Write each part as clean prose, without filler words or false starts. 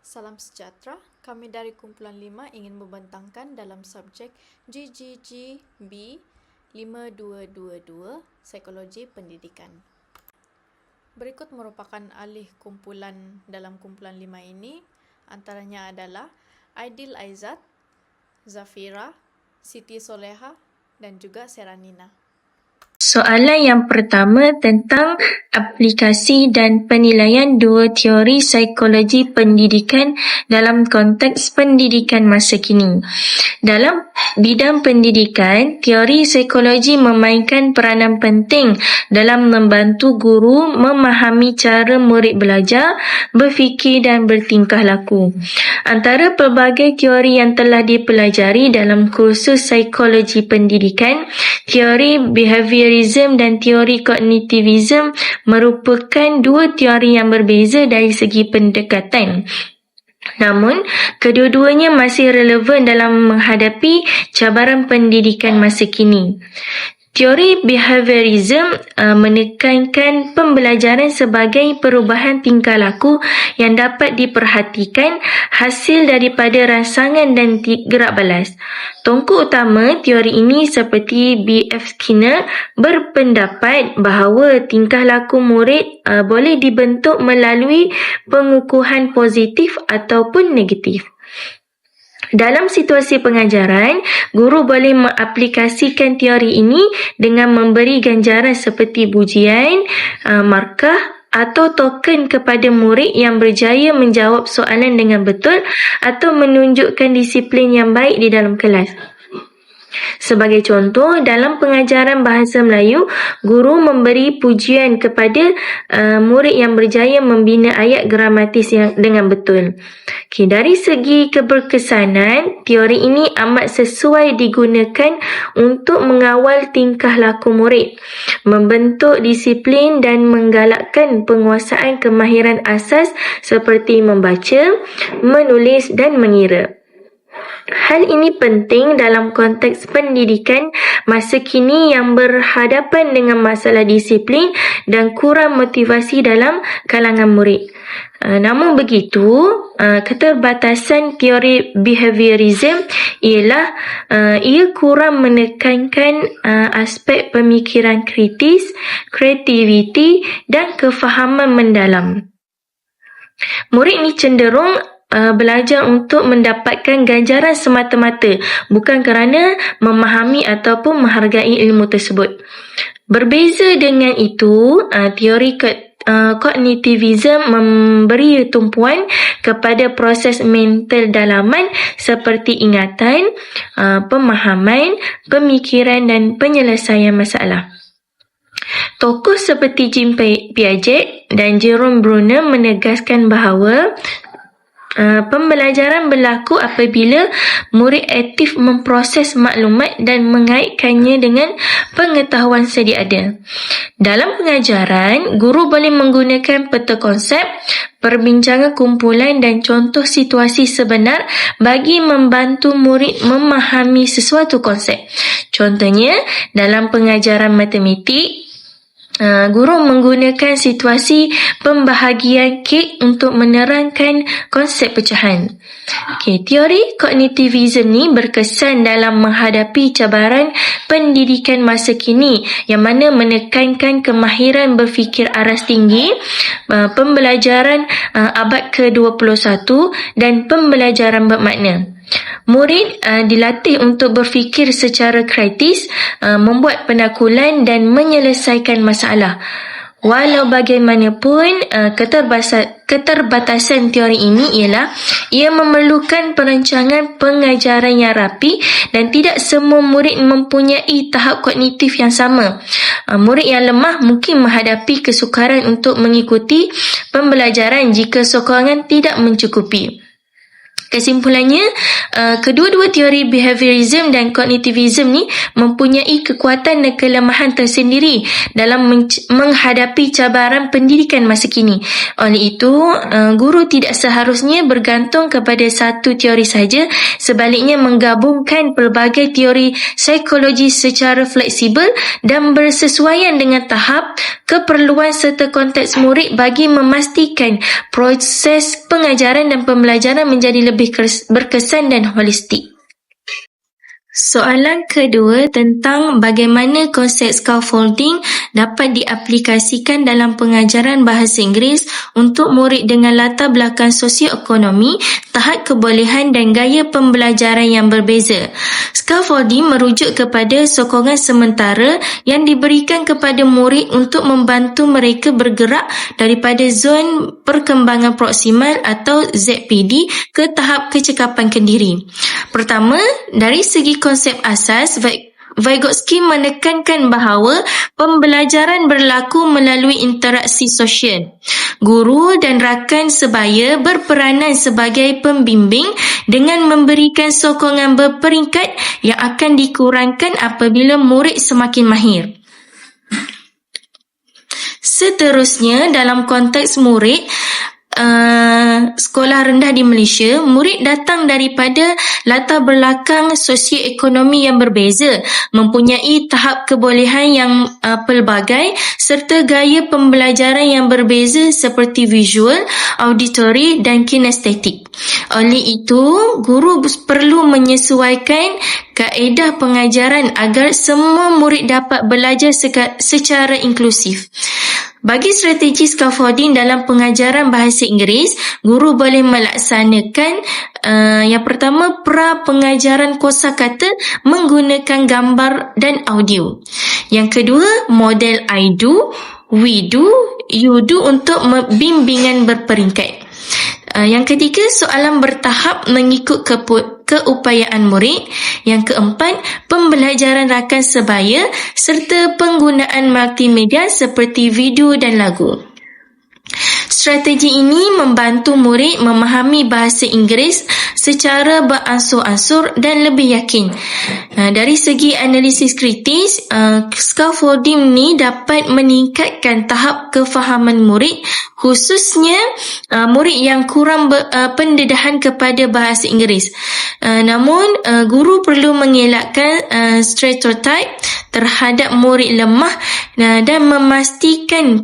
Salam sejahtera, kami dari kumpulan 5 ingin membentangkan dalam subjek GGGB 5222 Psikologi Pendidikan. Berikut merupakan alih kumpulan dalam kumpulan 5 ini, antaranya adalah Aidil Aizat, Zafira, Siti Soleha dan juga Seranina. Soalan yang pertama tentang aplikasi dan penilaian dua teori psikologi pendidikan dalam konteks pendidikan masa kini. Dalam bidang pendidikan, teori psikologi memainkan peranan penting dalam membantu guru memahami cara murid belajar, berfikir dan bertingkah laku. Antara pelbagai teori yang telah dipelajari dalam kursus psikologi pendidikan, teori behaviorism dan teori kognitivism merupakan dua teori yang berbeza dari segi pendekatan. Namun, kedua-duanya masih relevan dalam menghadapi cabaran pendidikan masa kini. Teori behaviorism menekankan pembelajaran sebagai perubahan tingkah laku yang dapat diperhatikan hasil daripada rangsangan dan gerak balas. Tongku utama teori ini seperti B.F. Skinner berpendapat bahawa tingkah laku murid boleh dibentuk melalui pengukuhan positif ataupun negatif. Dalam situasi pengajaran, guru boleh mengaplikasikan teori ini dengan memberi ganjaran seperti pujian, markah atau token kepada murid yang berjaya menjawab soalan dengan betul atau menunjukkan disiplin yang baik di dalam kelas. Sebagai contoh, dalam pengajaran bahasa Melayu, guru memberi pujian kepada murid yang berjaya membina ayat gramatis dengan betul. Dari segi keberkesanan, teori ini amat sesuai digunakan untuk mengawal tingkah laku murid, membentuk disiplin dan menggalakkan penguasaan kemahiran asas seperti membaca, menulis dan mengira. Hal ini penting dalam konteks pendidikan masa kini yang berhadapan dengan masalah disiplin dan kurang motivasi dalam kalangan murid. Namun begitu, keterbatasan teori behaviorism ialah ia kurang menekankan aspek pemikiran kritis, kreativiti dan kefahaman mendalam. Murid ni cenderung belajar untuk mendapatkan ganjaran semata-mata, bukan kerana memahami ataupun menghargai ilmu tersebut. Berbeza dengan itu, teori kognitivism memberi tumpuan kepada proses mental dalaman seperti ingatan, pemahaman, pemikiran dan penyelesaian masalah. Tokoh seperti Jean Piaget dan Jerome Bruner menegaskan bahawa pembelajaran berlaku apabila murid aktif memproses maklumat dan mengaitkannya dengan pengetahuan sedia ada. Dalam pengajaran, guru boleh menggunakan peta konsep, perbincangan kumpulan dan contoh situasi sebenar bagi membantu murid memahami sesuatu konsep. Contohnya, dalam pengajaran matematik, guru menggunakan situasi pembahagian kek untuk menerangkan konsep pecahan. Teori kognitivism ni berkesan dalam menghadapi cabaran pendidikan masa kini yang mana menekankan kemahiran berfikir aras tinggi, pembelajaran abad ke-21 dan pembelajaran bermakna. Murid dilatih untuk berfikir secara kritis, membuat penakulan dan menyelesaikan masalah. Walau bagaimanapun, keterbatasan teori ini ialah ia memerlukan perancangan pengajaran yang rapi dan tidak semua murid mempunyai tahap kognitif yang sama. Murid yang lemah mungkin menghadapi kesukaran untuk mengikuti pembelajaran jika sokongan tidak mencukupi. Kesimpulannya, kedua-dua teori behaviorism dan kognitivism ni mempunyai kekuatan dan kelemahan tersendiri dalam menghadapi cabaran pendidikan masa kini. Oleh itu, guru tidak seharusnya bergantung kepada satu teori saja, sebaliknya menggabungkan pelbagai teori psikologi secara fleksibel dan bersesuaian dengan tahap, keperluan serta konteks murid bagi memastikan proses pengajaran dan pembelajaran menjadi lebih berkesan dan holistik. Soalan kedua tentang bagaimana konsep scaffolding dapat diaplikasikan dalam pengajaran bahasa Inggeris untuk murid dengan latar belakang sosioekonomi, tahap kebolehan dan gaya pembelajaran yang berbeza. Scaffolding merujuk kepada sokongan sementara yang diberikan kepada murid untuk membantu mereka bergerak daripada zon perkembangan proksimal atau ZPD ke tahap kecekapan kendiri. Pertama, dari segi konsep asas, Vygotsky menekankan bahawa pembelajaran berlaku melalui interaksi sosial. Guru dan rakan sebaya berperanan sebagai pembimbing dengan memberikan sokongan berperingkat yang akan dikurangkan apabila murid semakin mahir. Seterusnya, dalam konteks murid, sekolah rendah di Malaysia, murid datang daripada latar belakang sosioekonomi yang berbeza, mempunyai tahap kebolehan yang pelbagai serta gaya pembelajaran yang berbeza seperti visual, auditory dan kinestetik. Oleh itu, guru perlu menyesuaikan kaedah pengajaran agar semua murid dapat belajar secara inklusif. Bagi strategi scaffolding dalam pengajaran bahasa Inggeris, guru boleh melaksanakan yang pertama, pra-pengajaran kosakata menggunakan gambar dan audio. Yang kedua, model I do, we do, you do untuk bimbingan berperingkat. Yang ketiga, soalan bertahap mengikut keupayaan murid. Yang keempat, pembelajaran rakan sebaya serta penggunaan multimedia seperti video dan lagu. Strategi ini membantu murid memahami bahasa Inggeris secara beransur-ansur dan lebih yakin. Dari segi analisis kritis, scaffolding ini dapat meningkatkan tahap kefahaman murid, khususnya murid yang kurang pendedahan kepada bahasa Inggeris. Namun, guru perlu mengelakkan stereotip terhadap murid lemah dan memastikan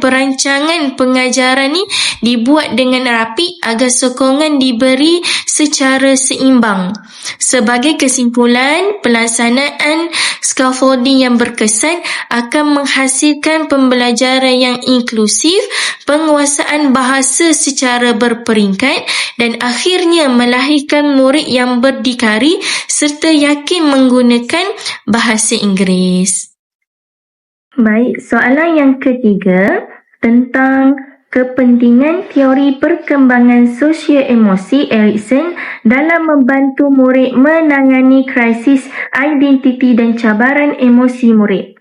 perancangan pengajaran ni dibuat dengan rapi agar sokongan diberi secara seimbang. Sebagai kesimpulan, pelaksanaan scaffolding yang berkesan akan menghasilkan pembelajaran yang inklusif, penguasaan bahasa secara berperingkat dan akhirnya melahirkan murid yang berdikari serta yakin menggunakan bahasa Inggeris. Baik, soalan yang ketiga tentang kepentingan teori perkembangan sosio-emosi Erikson dalam membantu murid menangani krisis identiti dan cabaran emosi murid.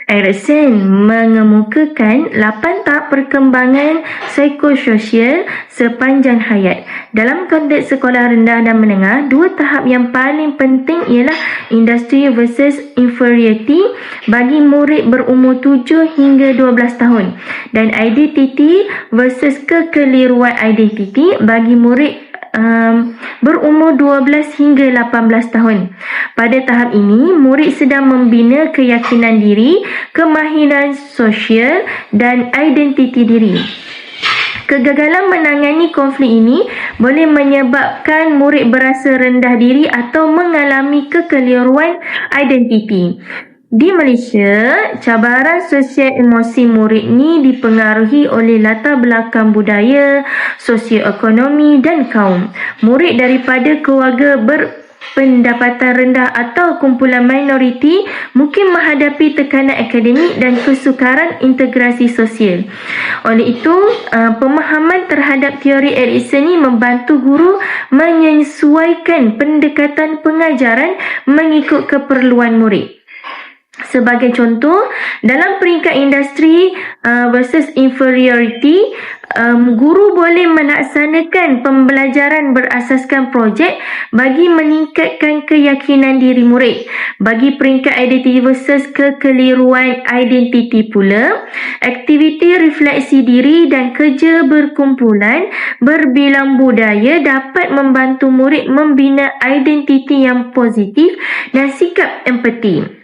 Erikson mengemukakan 8 tahap perkembangan psikososial sepanjang hayat. Dalam konteks sekolah rendah dan menengah, 2 tahap yang paling penting ialah industry versus inferiority bagi murid berumur 7 hingga 12 tahun dan identity versus kekeliruan identiti bagi murid berumur 12 hingga 18 tahun. Pada tahap ini, murid sedang membina keyakinan diri, kemahiran sosial dan identiti diri. Kegagalan menangani konflik ini boleh menyebabkan murid berasa rendah diri atau mengalami kekeliruan identiti. Di Malaysia, cabaran sosial emosi murid ni dipengaruhi oleh latar belakang budaya, sosioekonomi dan kaum. Murid daripada keluarga berpendapatan rendah atau kumpulan minoriti mungkin menghadapi tekanan akademik dan kesukaran integrasi sosial. Oleh itu, pemahaman terhadap teori Erikson ni membantu guru menyesuaikan pendekatan pengajaran mengikut keperluan murid. Sebagai contoh, dalam peringkat industri versus inferiority, guru boleh melaksanakan pembelajaran berasaskan projek bagi meningkatkan keyakinan diri murid. Bagi peringkat identiti versus kekeliruan identiti pula, aktiviti refleksi diri dan kerja berkumpulan berbilang budaya dapat membantu murid membina identiti yang positif dan sikap empati.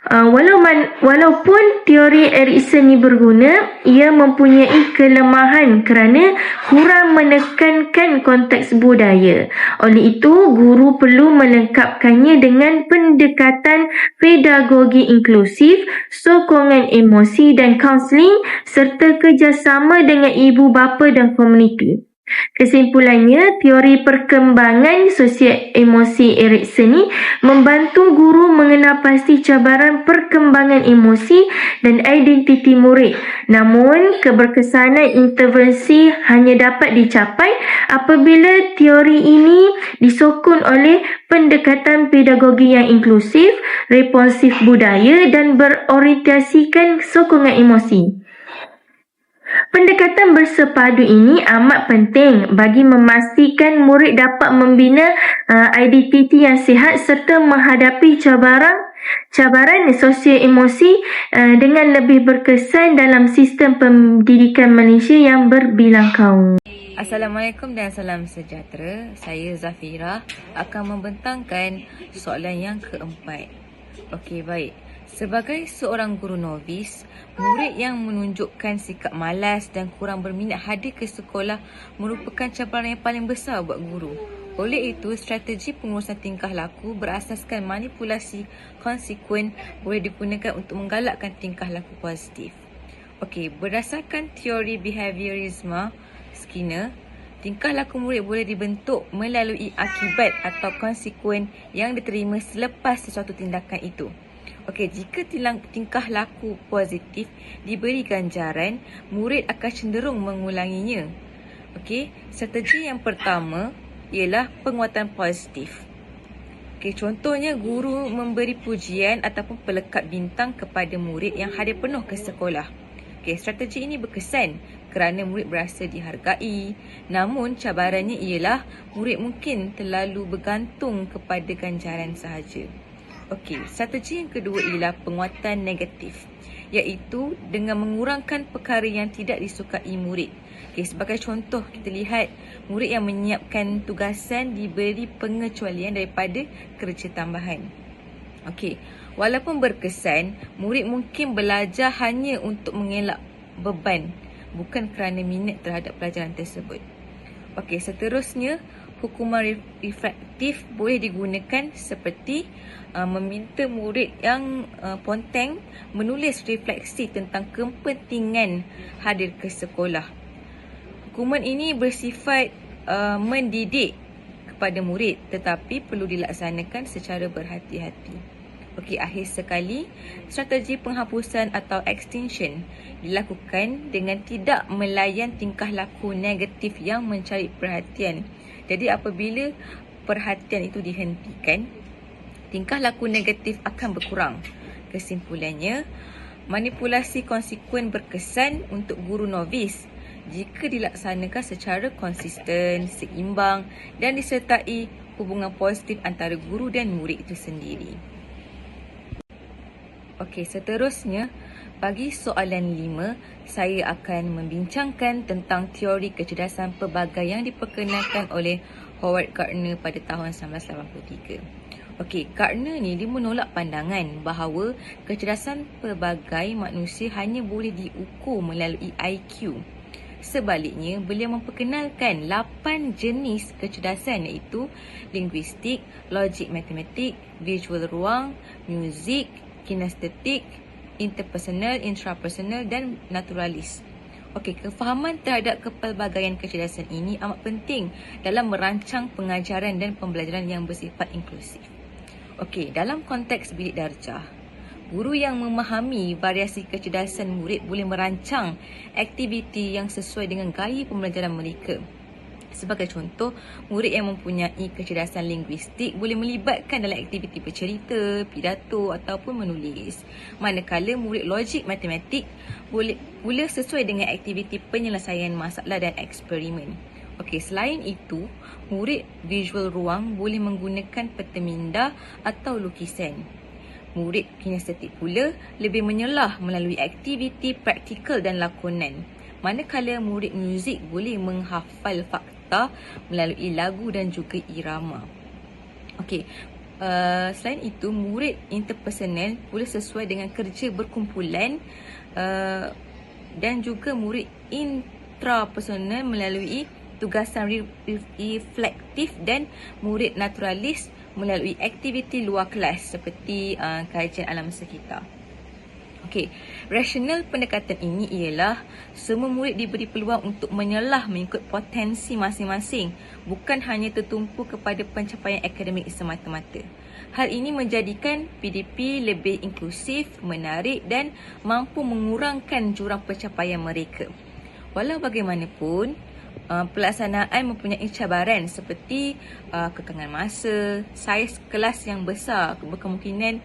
Walaupun teori Erikson ini berguna, ia mempunyai kelemahan kerana kurang menekankan konteks budaya. Oleh itu, guru perlu melengkapkannya dengan pendekatan pedagogi inklusif, sokongan emosi dan kaunseling serta kerjasama dengan ibu bapa dan komuniti. Kesimpulannya, teori perkembangan sosial emosi Erikson ini membantu guru mengenal pasti cabaran perkembangan emosi dan identiti murid. Namun, keberkesanan intervensi hanya dapat dicapai apabila teori ini disokong oleh pendekatan pedagogi yang inklusif, responsif budaya dan berorientasikan sokongan emosi. Pendekatan bersepadu ini amat penting bagi memastikan murid dapat membina identiti yang sihat serta menghadapi cabaran sosial emosi dengan lebih berkesan dalam sistem pendidikan Malaysia yang berbilang kaum. Assalamualaikum dan salam sejahtera. Saya Zafira akan membentangkan soalan yang keempat. Okey, baik. Sebagai seorang guru novis, murid yang menunjukkan sikap malas dan kurang berminat hadir ke sekolah merupakan cabaran yang paling besar buat guru. Oleh itu, strategi pengurusan tingkah laku berasaskan manipulasi konsekuen boleh digunakan untuk menggalakkan tingkah laku positif. Okey, berdasarkan teori behaviorisme Skinner, tingkah laku murid boleh dibentuk melalui akibat atau konsekuen yang diterima selepas sesuatu tindakan itu. Okey, jika tingkah laku positif diberi ganjaran, murid akan cenderung mengulanginya. Okey, strategi yang pertama ialah penguatan positif. Okey, contohnya guru memberi pujian ataupun pelekat bintang kepada murid yang hadir penuh ke sekolah. Okey, strategi ini berkesan kerana murid berasa dihargai. Namun cabarannya ialah murid mungkin terlalu bergantung kepada ganjaran sahaja. Okey, strategi yang kedua ialah penguatan negatif, iaitu dengan mengurangkan perkara yang tidak disukai murid. Okey, sebagai contoh kita lihat murid yang menyiapkan tugasan diberi pengecualian daripada kerja tambahan. Okey, walaupun berkesan, murid mungkin belajar hanya untuk mengelak beban, bukan kerana minat terhadap pelajaran tersebut. Okey, seterusnya hukuman reflektif boleh digunakan seperti meminta murid yang ponteng menulis refleksi tentang kepentingan hadir ke sekolah. Hukuman ini bersifat mendidik kepada murid tetapi perlu dilaksanakan secara berhati-hati. Okey, akhir sekali, strategi penghapusan atau extinction dilakukan dengan tidak melayan tingkah laku negatif yang mencari perhatian. Jadi apabila perhatian itu dihentikan, tingkah laku negatif akan berkurang. Kesimpulannya, manipulasi konsekuen berkesan untuk guru novis jika dilaksanakan secara konsisten, seimbang dan disertai hubungan positif antara guru dan murid itu sendiri. Okey, seterusnya bagi soalan 5, saya akan membincangkan tentang teori kecerdasan pelbagai yang diperkenalkan oleh Howard Gardner pada tahun 1983. Okey, Gardner ni dia menolak pandangan bahawa kecerdasan pelbagai manusia hanya boleh diukur melalui IQ. Sebaliknya, beliau memperkenalkan 8 jenis kecerdasan iaitu linguistik, logik matematik, visual ruang, muzik, kinestetik, interpersonal, intrapersonal dan naturalis. Okey, kefahaman terhadap kepelbagaian kecerdasan ini amat penting dalam merancang pengajaran dan pembelajaran yang bersifat inklusif. Okey, dalam konteks bilik darjah, guru yang memahami variasi kecerdasan murid boleh merancang aktiviti yang sesuai dengan gaya pembelajaran mereka. Sebagai contoh, murid yang mempunyai kecerdasan linguistik boleh melibatkan dalam aktiviti bercerita, pidato ataupun menulis. Manakala murid logik matematik boleh pula sesuai dengan aktiviti penyelesaian masalah dan eksperimen. Okey, selain itu, murid visual ruang boleh menggunakan peta minda atau lukisan. Murid kinestetik pula lebih menyelah melalui aktiviti praktikal dan lakonan. Manakala murid muzik boleh menghafal fakta melalui lagu dan juga irama. Okey, selain itu, murid interpersonal boleh sesuai dengan kerja berkumpulan dan juga murid intrapersonal melalui tugasan reflektif dan murid naturalis melalui aktiviti luar kelas seperti kajian alam sekitar. Okey, rasional pendekatan ini ialah semua murid diberi peluang untuk menyelah mengikut potensi masing-masing, bukan hanya tertumpu kepada pencapaian akademik semata-mata. Hal ini menjadikan PDP lebih inklusif, menarik dan mampu mengurangkan jurang pencapaian mereka. Walau bagaimanapun, pelaksanaan mempunyai cabaran seperti kekangan masa, saiz kelas yang besar, berkemungkinan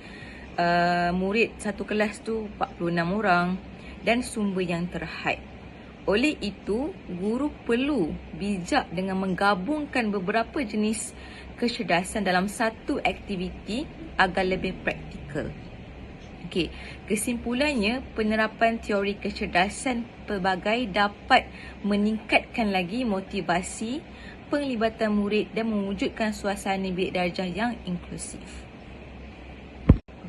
murid satu kelas tu 46 orang dan sumber yang terhad. Oleh itu, guru perlu bijak dengan menggabungkan beberapa jenis kecerdasan dalam satu aktiviti agar lebih praktikal. Okey, kesimpulannya, penerapan teori kecerdasan pelbagai dapat meningkatkan lagi motivasi, penglibatan murid dan mewujudkan suasana bilik darjah yang inklusif.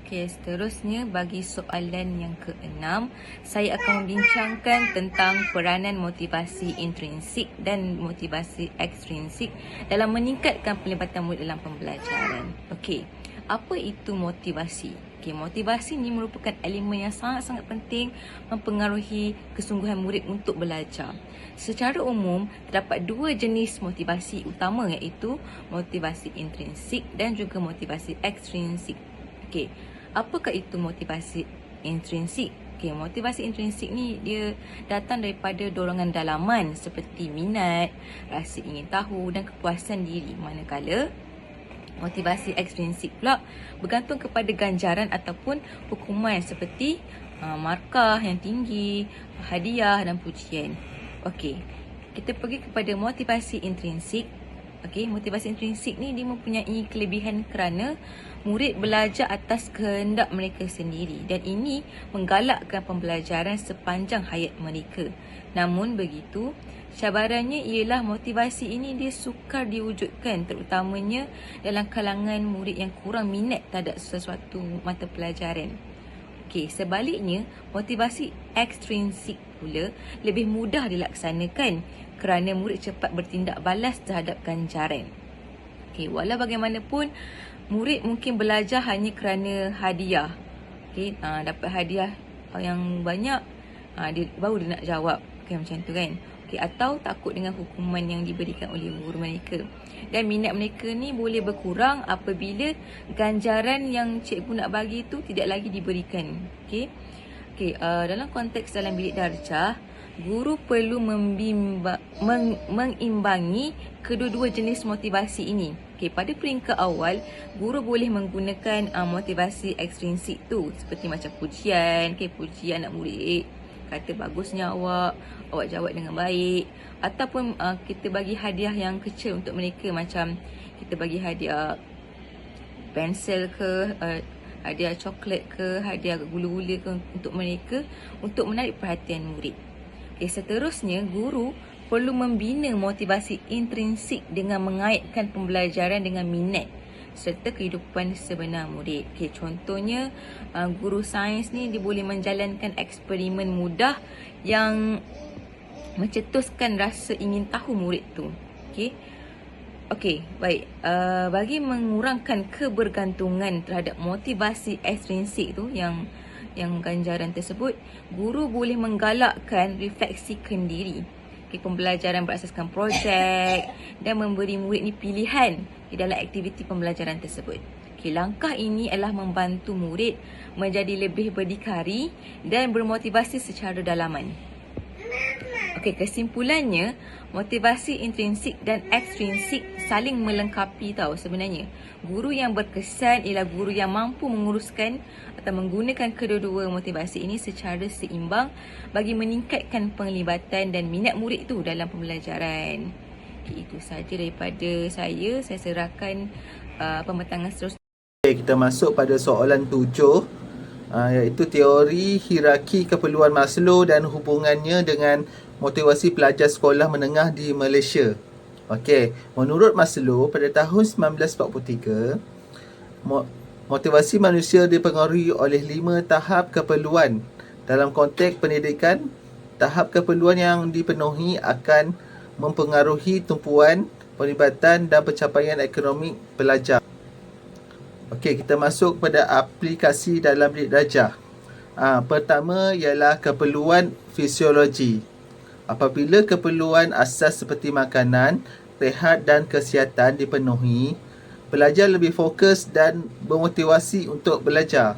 Okey, seterusnya bagi soalan yang ke-6, saya akan membincangkan tentang peranan motivasi intrinsik dan motivasi ekstrinsik dalam meningkatkan pelibatan murid dalam pembelajaran. Okey, apa itu motivasi? Okey, motivasi ini merupakan elemen yang sangat-sangat penting mempengaruhi kesungguhan murid untuk belajar. Secara umum, terdapat dua jenis motivasi utama, iaitu motivasi intrinsik dan juga motivasi ekstrinsik. Okey, apakah itu motivasi intrinsik? Okey, motivasi intrinsik ni dia datang daripada dorongan dalaman seperti minat, rasa ingin tahu dan kepuasan diri. Manakala motivasi ekstrinsik pula bergantung kepada ganjaran ataupun hukuman seperti markah yang tinggi, hadiah dan pujian. Okey, kita pergi kepada motivasi intrinsik. Okey, motivasi intrinsik ni dia mempunyai kelebihan kerana murid belajar atas kehendak mereka sendiri dan ini menggalakkan pembelajaran sepanjang hayat mereka. Namun begitu, cabarannya ialah motivasi ini dia sukar diwujudkan, terutamanya dalam kalangan murid yang kurang minat terhadap sesuatu mata pelajaran. Okey, sebaliknya, motivasi ekstrinsik pula lebih mudah dilaksanakan kerana murid cepat bertindak balas terhadap ganjaran. Okey, walau bagaimanapun, murid mungkin belajar hanya kerana hadiah. Okey, dapat hadiah yang banyak, baru dia nak jawab. Okey, macam tu kan. Okey, atau takut dengan hukuman yang diberikan oleh guru mereka. Dan minat mereka ni boleh berkurang apabila ganjaran yang cikgu nak bagi tu tidak lagi diberikan. Okey. Okey, dalam konteks dalam bilik darjah, guru perlu mengimbangi kedua-dua jenis motivasi ini. Okey, pada peringkat awal, guru boleh menggunakan motivasi ekstrinsik tu seperti macam pujian, pujian anak murid, kata bagusnya awak jawab dengan baik, ataupun kita bagi hadiah yang kecil untuk mereka, macam kita bagi hadiah pensel ke, hadiah coklat ke, hadiah gula-gula ke untuk mereka untuk menarik perhatian murid. Okay, seterusnya, guru perlu membina motivasi intrinsik dengan mengaitkan pembelajaran dengan minat serta kehidupan sebenar murid. Okay, contohnya, guru sains ni dia boleh menjalankan eksperimen mudah yang mencetuskan rasa ingin tahu murid tu. Okey, baik. Bagi mengurangkan kebergantungan terhadap motivasi ekstrinsik tu yang ganjaran tersebut, guru boleh menggalakkan refleksikan diri. Pembelajaran berasaskan projek dan memberi murid ni pilihan di dalam aktiviti pembelajaran tersebut. Langkah ini adalah membantu murid menjadi lebih berdikari dan bermotivasi secara dalaman. Okey, kesimpulannya, motivasi intrinsik dan ekstrinsik saling melengkapi tau sebenarnya. Guru yang berkesan ialah guru yang mampu menguruskan atau menggunakan kedua-dua motivasi ini secara seimbang bagi meningkatkan penglibatan dan minat murid tu dalam pembelajaran. Okay, itu saja daripada saya. Saya serahkan pembentangan seterusnya. Okay, kita masuk pada soalan 7, iaitu teori hierarki keperluan Maslow dan hubungannya dengan motivasi pelajar sekolah menengah di Malaysia. Okey, menurut Maslow pada tahun 1943, motivasi manusia dipengaruhi oleh 5 tahap keperluan. Dalam konteks pendidikan, tahap keperluan yang dipenuhi akan mempengaruhi tumpuan, penglibatan dan pencapaian ekonomi pelajar. Okey, kita masuk pada aplikasi dalam bilik darjah. Pertama ialah keperluan fisiologi. Apabila keperluan asas seperti makanan, rehat dan kesihatan dipenuhi, pelajar lebih fokus dan bermotivasi untuk belajar.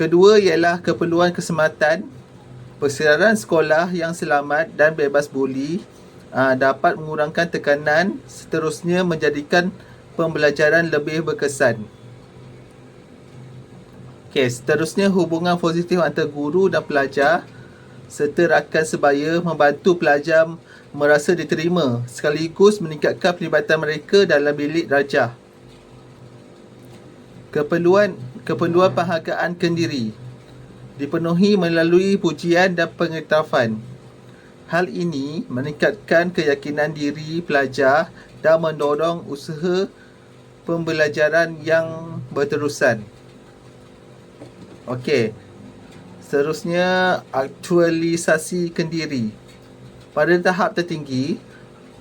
Kedua ialah keperluan keselamatan. Persediaan sekolah yang selamat dan bebas buli dapat mengurangkan tekanan, seterusnya menjadikan pembelajaran lebih berkesan. Okey, seterusnya hubungan positif antara guru dan pelajar serta rakan sebaya membantu pelajar merasa diterima sekaligus meningkatkan pelibatan mereka dalam bilik darjah. Keperluan penghargaan kendiri dipenuhi melalui pujian dan pengiktirafan. Hal ini meningkatkan keyakinan diri pelajar dan mendorong usaha pembelajaran yang berterusan. Okey. Seterusnya, aktualisasi kendiri. Pada tahap tertinggi,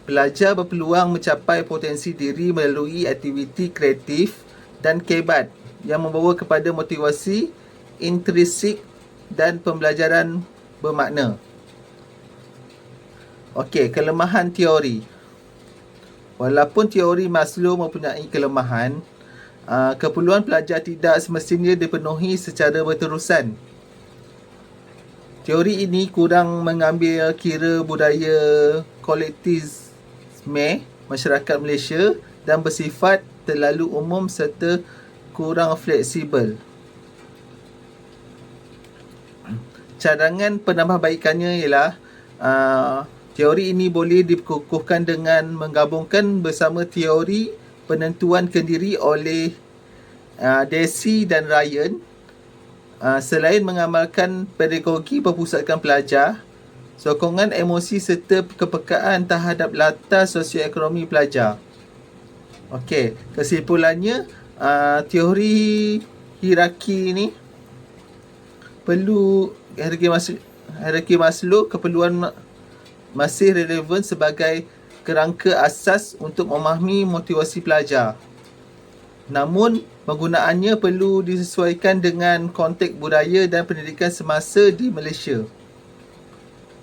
pelajar berpeluang mencapai potensi diri melalui aktiviti kreatif dan kehebat yang membawa kepada motivasi intrinsik dan pembelajaran bermakna. Okey, kelemahan teori. Walaupun teori Maslow mempunyai kelemahan, keperluan pelajar tidak semestinya dipenuhi secara berterusan. Teori ini kurang mengambil kira budaya kolektivisme masyarakat Malaysia dan bersifat terlalu umum serta kurang fleksibel. Cadangan penambahbaikannya ialah teori ini boleh dikukuhkan dengan menggabungkan bersama teori penentuan kendiri oleh Deci dan Ryan. Selain mengamalkan pedagogi berpusatkan pelajar, sokongan emosi serta kepekaan terhadap latar sosioekonomi pelajar. Okey, kesimpulannya, teori hierarki ini perlu hierarki Maslow keperluan masih relevan sebagai kerangka asas untuk memahami motivasi pelajar. Namun, penggunaannya perlu disesuaikan dengan konteks budaya dan pendidikan semasa di Malaysia.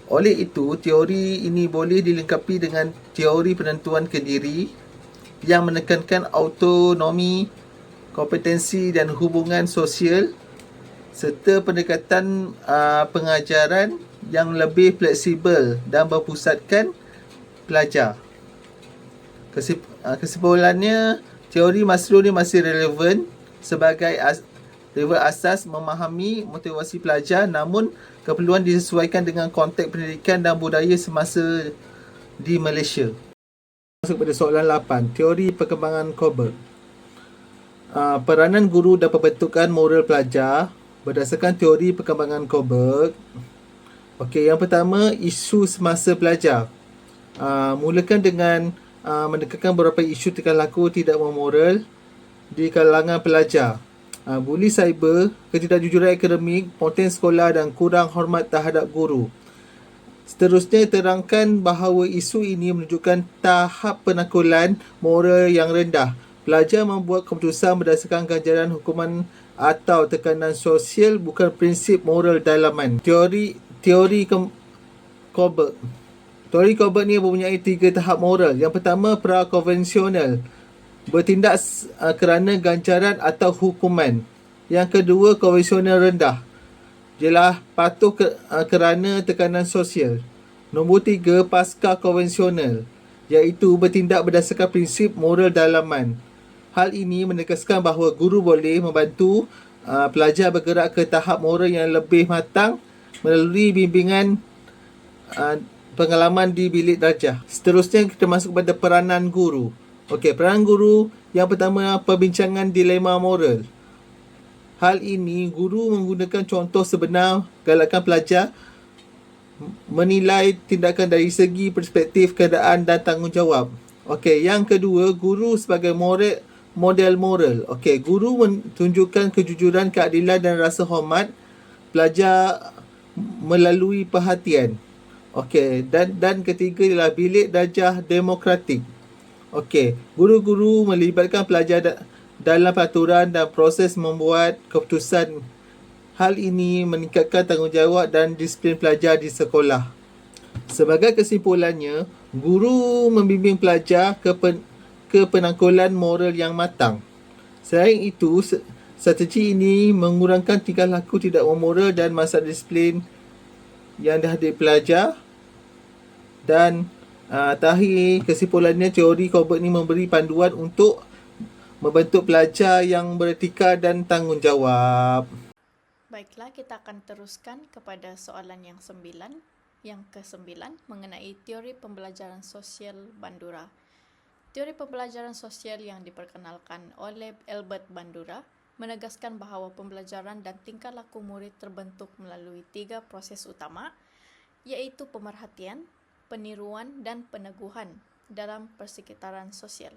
Oleh itu, teori ini boleh dilengkapi dengan teori penentuan kendiri yang menekankan autonomi, kompetensi dan hubungan sosial serta pendekatan pengajaran yang lebih fleksibel dan berpusatkan pelajar. Kesimpulannya, teori Maslow ni masih relevan sebagai asas memahami motivasi pelajar, namun keperluan disesuaikan dengan konteks pendidikan dan budaya semasa di Malaysia. Masuk pada soalan 8, teori perkembangan Kohlberg. Peranan guru dan pembentukan moral pelajar berdasarkan teori perkembangan Kohlberg. Okey, yang pertama, isu semasa pelajar. Mulakan dengan menekankan beberapa isu tingkah laku tidak memoral di kalangan pelajar. Buli cyber, ketidakjujuran akademik, potensi sekolah dan kurang hormat terhadap guru. Seterusnya, terangkan bahawa isu ini menunjukkan tahap penangkulan moral yang rendah. Pelajar membuat keputusan berdasarkan ganjaran hukuman atau tekanan sosial, bukan prinsip moral dalaman. Teori Kohlberg. Teori Kohlberg ni mempunyai 3 tahap moral. Yang pertama, pra-konvensional, bertindak kerana ganjaran atau hukuman. Yang kedua, konvensional rendah, ialah patuh kerana tekanan sosial. Nombor 3, pasca konvensional, iaitu bertindak berdasarkan prinsip moral dalaman. Hal ini menegaskan bahawa guru boleh membantu pelajar bergerak ke tahap moral yang lebih matang melalui bimbingan pengalaman di bilik darjah. Seterusnya kita masuk pada peranan guru. Okey, peranan guru yang pertama, perbincangan dilema moral. Hal ini guru menggunakan contoh sebenar galakkan pelajar menilai tindakan dari segi perspektif keadaan dan tanggungjawab. Okey, yang kedua, guru sebagai model moral. Okey, guru menunjukkan kejujuran, keadilan dan rasa hormat pelajar melalui perhatian. Okey, dan ketiga ialah bilik darjah demokratik. Okey, guru-guru melibatkan pelajar dalam peraturan dan proses membuat keputusan. Hal ini meningkatkan tanggungjawab dan disiplin pelajar di sekolah. Sebagai kesimpulannya, guru membimbing pelajar ke penangkulan moral yang matang. Selain itu, strategi ini mengurangkan tingkah laku tidak moral dan masalah disiplin yang dihadapi pelajar. Dan terakhir, kesimpulannya, teori Colbert ini memberi panduan untuk membentuk pelajar yang beretika dan tanggungjawab. Baiklah, kita akan teruskan kepada soalan yang ke-9 mengenai teori pembelajaran sosial Bandura. Teori pembelajaran sosial yang diperkenalkan oleh Albert Bandura menegaskan bahawa pembelajaran dan tingkah laku murid terbentuk melalui 3 proses utama, iaitu pemerhatian, peniruan dan peneguhan dalam persekitaran sosial.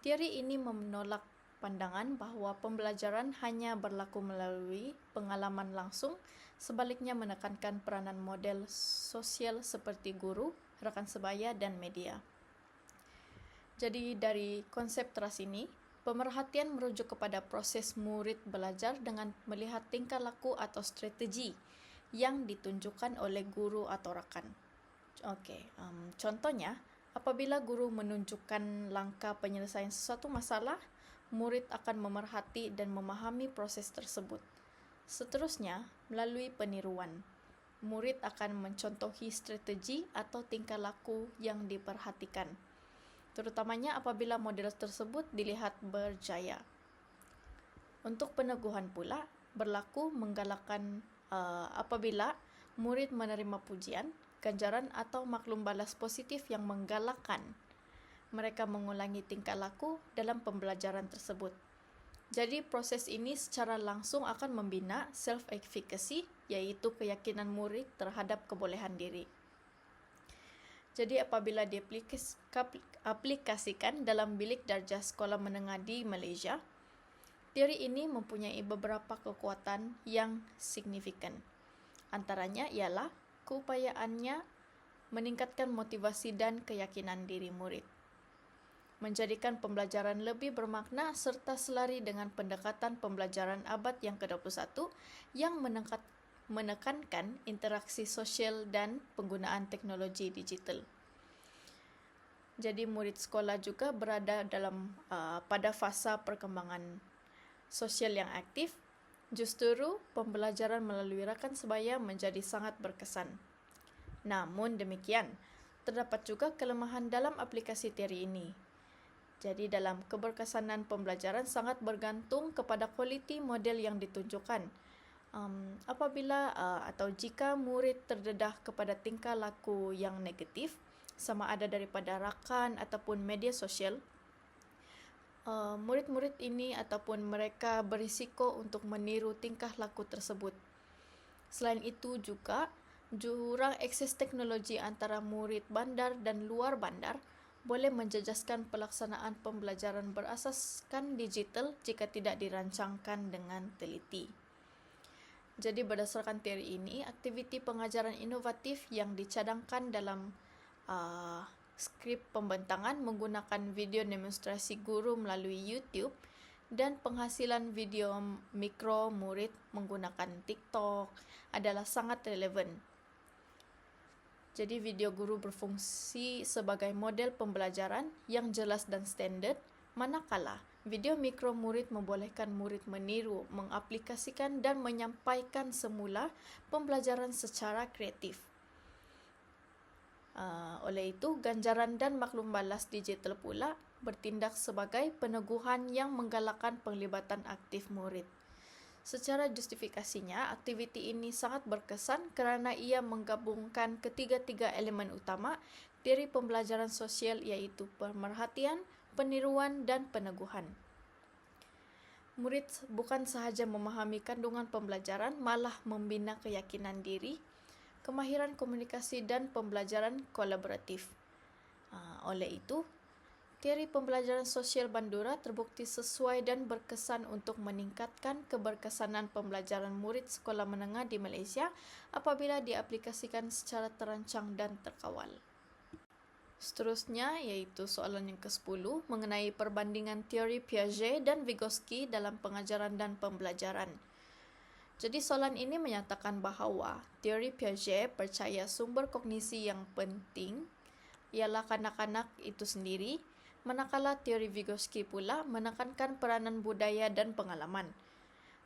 Teori ini menolak pandangan bahawa pembelajaran hanya berlaku melalui pengalaman langsung, sebaliknya menekankan peranan model sosial seperti guru, rakan sebaya dan media. Jadi dari konsep teras ini, pemerhatian merujuk kepada proses murid belajar dengan melihat tingkah laku atau strategi yang ditunjukkan oleh guru atau rakan. Contohnya, apabila guru menunjukkan langkah penyelesaian sesuatu masalah, murid akan memerhati dan memahami proses tersebut. Seterusnya, melalui peniruan, murid akan mencontohi strategi atau tingkah laku yang diperhatikan, terutamanya apabila model tersebut dilihat berjaya. Untuk peneguhan pula, berlaku menggalakkan apabila murid menerima pujian, ganjaran atau maklum balas positif yang menggalakkan mereka mengulangi tingkah laku dalam pembelajaran tersebut. Jadi proses ini secara langsung akan membina self-efficacy, iaitu keyakinan murid terhadap kebolehan diri. Jadi apabila diaplikasikan dalam bilik darjah sekolah menengah di Malaysia, teori ini mempunyai beberapa kekuatan yang signifikan. Antaranya ialah keupayaannya meningkatkan motivasi dan keyakinan diri murid, menjadikan pembelajaran lebih bermakna serta selari dengan pendekatan pembelajaran abad yang ke-21 yang menekankan interaksi sosial dan penggunaan teknologi digital. Jadi murid sekolah juga berada pada fasa perkembangan sosial yang aktif. Justru pembelajaran melalui rakan sebaya menjadi sangat berkesan. Namun demikian, terdapat juga kelemahan dalam aplikasi teori ini. Jadi dalam keberkesanan pembelajaran sangat bergantung kepada kualiti model yang ditunjukkan. Apabila atau jika murid terdedah kepada tingkah laku yang negatif, sama ada daripada rakan ataupun media sosial, murid-murid ini ataupun mereka berisiko untuk meniru tingkah laku tersebut. Selain itu juga, jurang akses teknologi antara murid bandar dan luar bandar boleh menjejaskan pelaksanaan pembelajaran berasaskan digital jika tidak dirancangkan dengan teliti. Jadi berdasarkan teori ini, aktiviti pengajaran inovatif yang dicadangkan dalam skrip pembentangan menggunakan video demonstrasi guru melalui YouTube dan penghasilan video mikro murid menggunakan TikTok adalah sangat relevan. Jadi video guru berfungsi sebagai model pembelajaran yang jelas dan standard, manakala Video mikro murid membolehkan murid meniru, mengaplikasikan dan menyampaikan semula pembelajaran secara kreatif. Oleh itu, ganjaran dan maklum balas digital pula bertindak sebagai peneguhan yang menggalakkan penglibatan aktif murid. Secara justifikasinya, aktiviti ini sangat berkesan kerana ia menggabungkan ketiga-tiga elemen utama teori pembelajaran sosial iaitu pemerhatian, peniruan dan peneguhan. Murid bukan sahaja memahami kandungan pembelajaran, malah membina keyakinan diri, kemahiran komunikasi dan pembelajaran kolaboratif. Oleh itu, teori pembelajaran sosial Bandura terbukti sesuai dan berkesan untuk meningkatkan keberkesanan pembelajaran murid sekolah menengah di Malaysia apabila diaplikasikan secara terancang dan terkawal. Seterusnya iaitu soalan yang ke-10 mengenai perbandingan teori Piaget dan Vygotsky dalam pengajaran dan pembelajaran. Jadi soalan ini menyatakan bahawa teori Piaget percaya sumber kognisi yang penting ialah kanak-kanak itu sendiri, manakala teori Vygotsky pula menekankan peranan budaya dan pengalaman.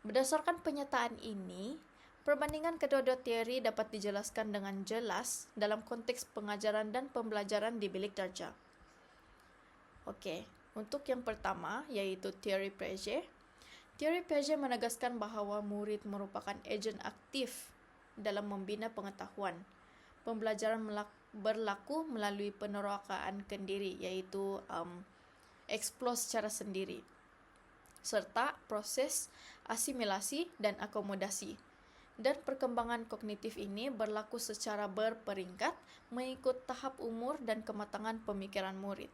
Berdasarkan penyataan ini, perbandingan kedua-dua teori dapat dijelaskan dengan jelas dalam konteks pengajaran dan pembelajaran di bilik darjah. Okey, untuk yang pertama iaitu teori Piaget. Teori Piaget menegaskan bahawa murid merupakan ejen aktif dalam membina pengetahuan. Pembelajaran berlaku melalui penerokaan kendiri iaitu eksplor secara sendiri serta proses asimilasi dan akomodasi. Dan perkembangan kognitif ini berlaku secara berperingkat mengikut tahap umur dan kematangan pemikiran murid.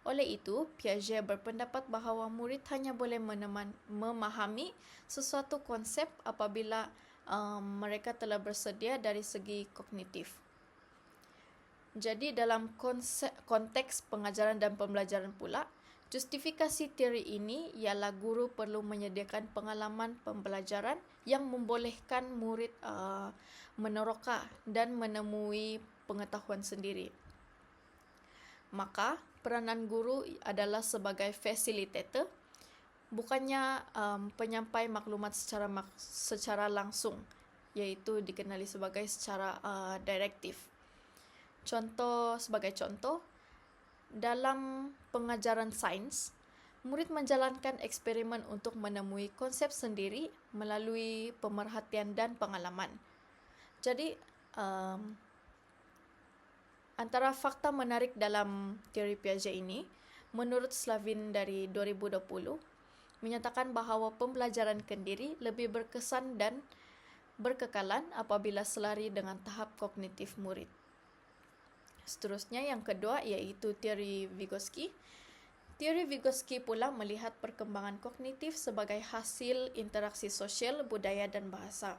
Oleh itu, Piaget berpendapat bahawa murid hanya boleh memahami sesuatu konsep apabila mereka telah bersedia dari segi kognitif. Jadi dalam konteks pengajaran dan pembelajaran pula, justifikasi teori ini ialah guru perlu menyediakan pengalaman pembelajaran yang membolehkan murid meneroka dan menemui pengetahuan sendiri. Maka, peranan guru adalah sebagai facilitator, bukannya penyampai maklumat secara langsung, iaitu dikenali sebagai secara direktif. Sebagai contoh, dalam pengajaran sains, murid menjalankan eksperimen untuk menemui konsep sendiri melalui pemerhatian dan pengalaman. Jadi, antara fakta menarik dalam teori Piaget ini, menurut Slavin dari 2020, menyatakan bahawa pembelajaran kendiri lebih berkesan dan berkekalan apabila selari dengan tahap kognitif murid. Seterusnya yang kedua iaitu teori Vygotsky. Teori Vygotsky pula melihat perkembangan kognitif sebagai hasil interaksi sosial, budaya dan bahasa.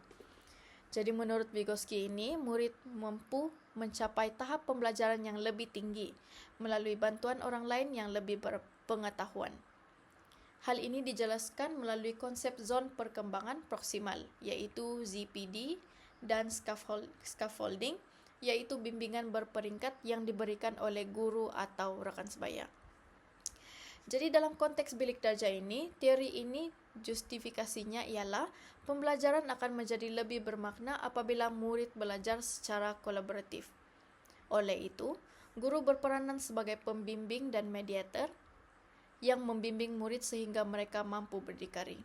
Jadi menurut Vygotsky ini, murid mampu mencapai tahap pembelajaran yang lebih tinggi melalui bantuan orang lain yang lebih berpengetahuan. Hal ini dijelaskan melalui konsep zon perkembangan proksimal, iaitu ZPD dan scaffolding, iaitu bimbingan berperingkat yang diberikan oleh guru atau rakan sebaya. Jadi dalam konteks bilik darjah ini, teori ini justifikasinya ialah pembelajaran akan menjadi lebih bermakna apabila murid belajar secara kolaboratif. Oleh itu, guru berperanan sebagai pembimbing dan mediator yang membimbing murid sehingga mereka mampu berdikari.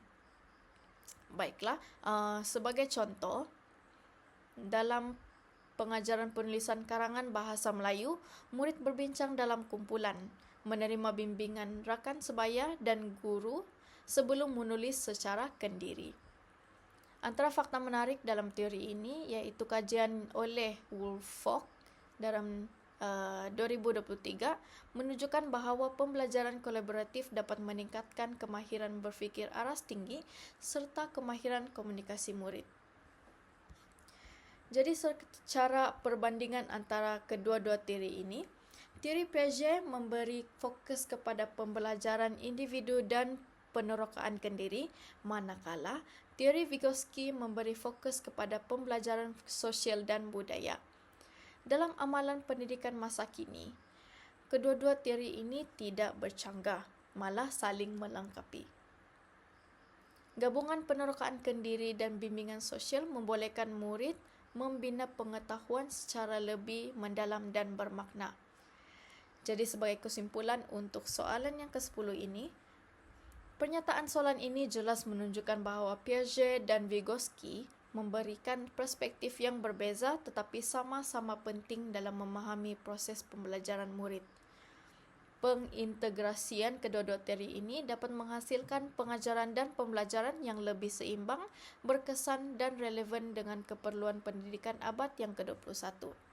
Baiklah, sebagai contoh, dalam pengajaran penulisan karangan bahasa Melayu, murid berbincang dalam kumpulan, menerima bimbingan rakan sebaya dan guru sebelum menulis secara kendiri. Antara fakta menarik dalam teori ini iaitu kajian oleh Woolfolk dalam 2023 menunjukkan bahawa pembelajaran kolaboratif dapat meningkatkan kemahiran berfikir aras tinggi serta kemahiran komunikasi murid. Jadi secara perbandingan antara kedua-dua teori ini, teori Piaget memberi fokus kepada pembelajaran individu dan penerokaan kendiri, manakala teori Vygotsky memberi fokus kepada pembelajaran sosial dan budaya. Dalam amalan pendidikan masa kini, kedua-dua teori ini tidak bercanggah, malah saling melengkapi. Gabungan penerokaan kendiri dan bimbingan sosial membolehkan murid membina pengetahuan secara lebih mendalam dan bermakna. Jadi sebagai kesimpulan untuk soalan yang ke-10 ini, pernyataan soalan ini jelas menunjukkan bahawa Piaget dan Vygotsky memberikan perspektif yang berbeza tetapi sama-sama penting dalam memahami proses pembelajaran murid. Pengintegrasian kedua-dua teori ini dapat menghasilkan pengajaran dan pembelajaran yang lebih seimbang, berkesan dan relevan dengan keperluan pendidikan abad yang ke-21.